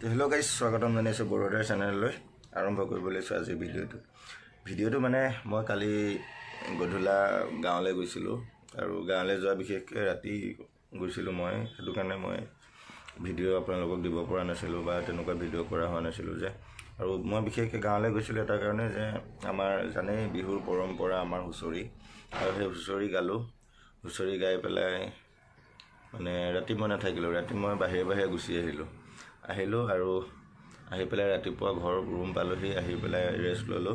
hello guys स्वागतम जनाइছো border চেনেললৈ আৰম্ভ কৰিবলৈ আজি ভিডিঅটো মানে মই কালি গধুলা গাঁৱলৈ গৈছিলো আৰু গাঁৱলৈ যোৱা বিশেষকৈ ৰাতি গৈছিলো মই সেইটো কাৰণে মই ভিডিঅ আপোনালোকক দিব পৰা নাছিলো বা তেনেকুৱা ভিডিঅ কৰা হোৱা নাছিলো যে আৰু মই বিশেষকৈ গাঁৱলৈ গৈছিলো এটা কাৰণে যে আমাৰ জানে বিহুৰ পৰম্পৰা আমাৰ হুঁচৰি আৰু সেই হুঁচৰি গালো হুঁচৰি গাই পেলাই মানে ৰাতি মই নাথাকিলো ৰাতি মই বাহিৰে গুচি আহিলো আৰু আহি পেলাই ৰাতিপুৱা ঘৰ ৰুম পালোহি আহি পেলাই ৰেষ্ট ললো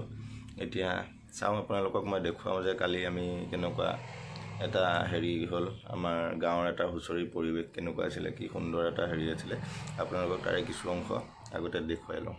এতিয়া চাওঁ আপোনালোকক মই দেখুৱাও যে কালি আমি কেনেকুৱা এটা হেৰি হল আমাৰ গাঁৱৰ এটা হুঁচৰি পৰিৱেশ কেনেকুৱা আছিল কি সুন্দৰ এটা হেৰি আছিল আপোনালোকক তাৰে কিছু অংশ আগতে দেখুৱাই লওঁ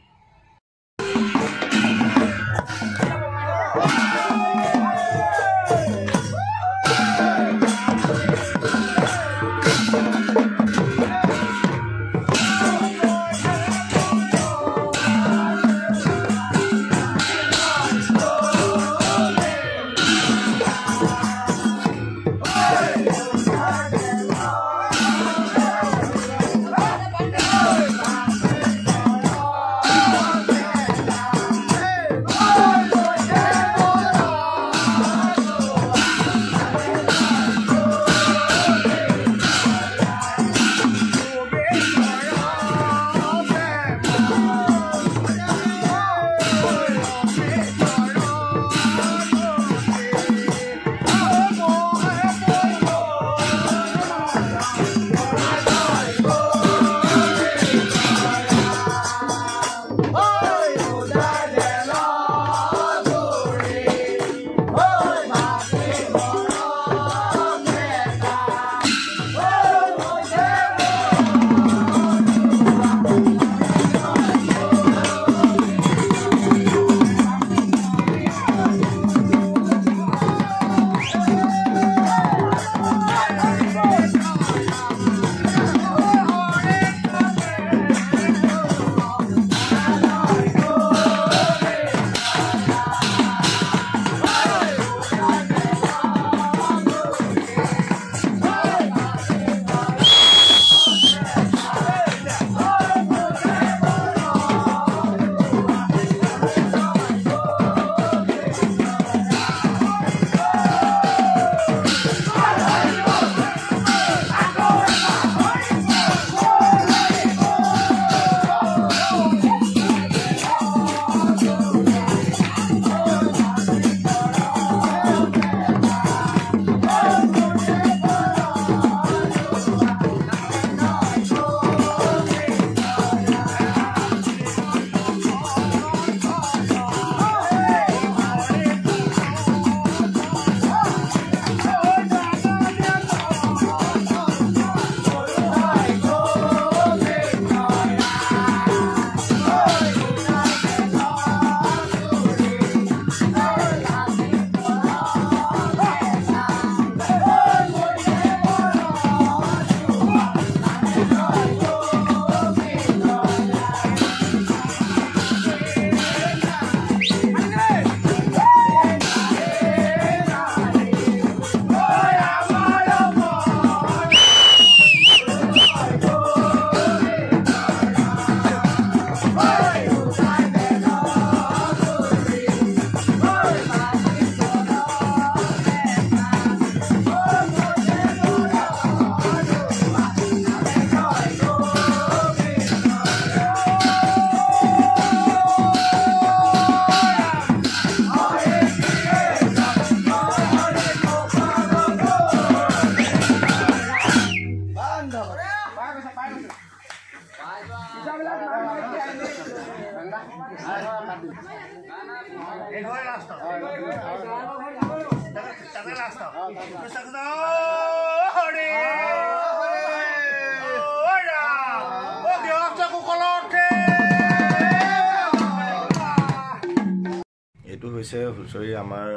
এটো হৈছে হুঁচৰি আমাৰ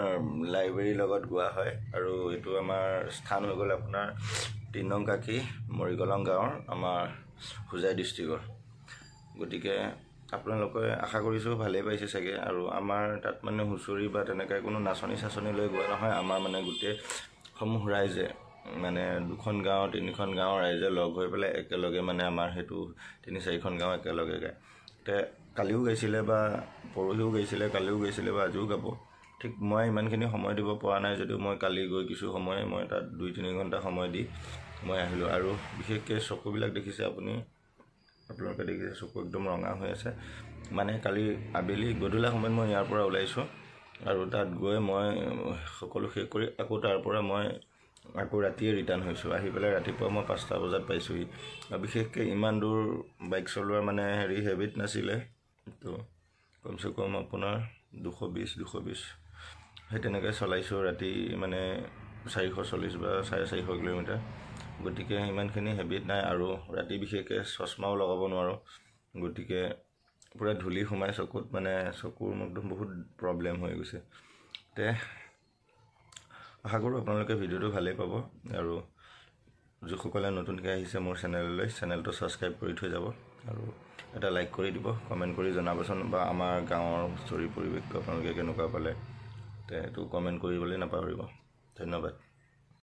লাইব্ৰেৰীৰ লগত গোৱা হয় আৰু এটো আমাৰ স্থান হৈ গ'ল আপোনাৰ 3 নং কাকি মৰিগলং গাঁৱৰ আমাৰ হুজাই ডিস্ট্ৰিক্টৰ গতিকে আপোনালোকে আশা কৰিছো ভালে পাইছে চাগে আৰু আমাৰ তাত মানে হুঁচৰি বা তেনেকৈ কোনো নাচনি লৈ গোৱা নহয় আমাৰ মানে গোটে সমূহ ৰাইজে মানে 2খন গাঁও 3খন গাঁৱৰ ৰাইজে লগ হৈ পেলাই একেলগে মানে আমাৰ সেইটো 3-4খন গাঁও একেলগে গায় তে কালিও গাইছিলে বা পৰহিও গাইছিলে কালিও গাইছিলে বা আজিও গাব ঠিক মই ইমানখিনি সময় দিব পৰা নাই যদিও মই কালি গৈ কিছু সময় মই তাত 2-3 ঘণ্টা সময় দি মই আহিলোঁ আৰু বিশেষকৈ চকুবিলাক দেখিছে আপোনালোকে দেখিছে চকু একদম ৰঙা হৈ আছে মানে কালি আবেলি গধূলা সময়ত মই ইয়াৰ পৰা ওলাইছোঁ আৰু তাত গৈ মই সকলো শেষ কৰি আকৌ তাৰ পৰা মই আকৌ ৰাতিয়ে ৰিটাৰ্ণ হৈছোঁ আহি পেলাই ৰাতিপুৱা মই 5টা বজাত পাইছোঁহি আৰু বিশেষকৈ ইমান দূৰ বাইক চলোৱাৰ মানে হেবিট নাছিলে তো কমচে কম আপোনাৰ 220 সেই তেনেকৈ চলাইছোঁ ৰাতি মানে 440 বা 450 কিলোমিটাৰ গতিকে ইমানখিনি হেবিট নাই আৰু ৰাতি বিশেষকৈ চশমাও লগাব নোৱাৰোঁ গতিকে পুৰা ধূলি সোমাই চকুত মানে চকুৰ একদম বহুত প্ৰব্লেম হৈ গৈছে তে আশা কৰোঁ আপোনালোকে ভিডিঅ'টো ভালেই পাব আৰু যিসকলে নতুনকৈ আহিছে মোৰ চেনেললৈ চেনেলটো ছাবস্ক্ৰাইব কৰি থৈ যাব আৰু এটা লাইক কৰি দিব কমেণ্ট কৰি জনাবচোন বা আমাৰ গাঁৱৰ ষ্টৰী পৰিৱেশটো আপোনালোকে কেনেকুৱা পালে তে এইটো কমেণ্ট কৰিবলৈ নাপাহৰিব ধন্যবাদ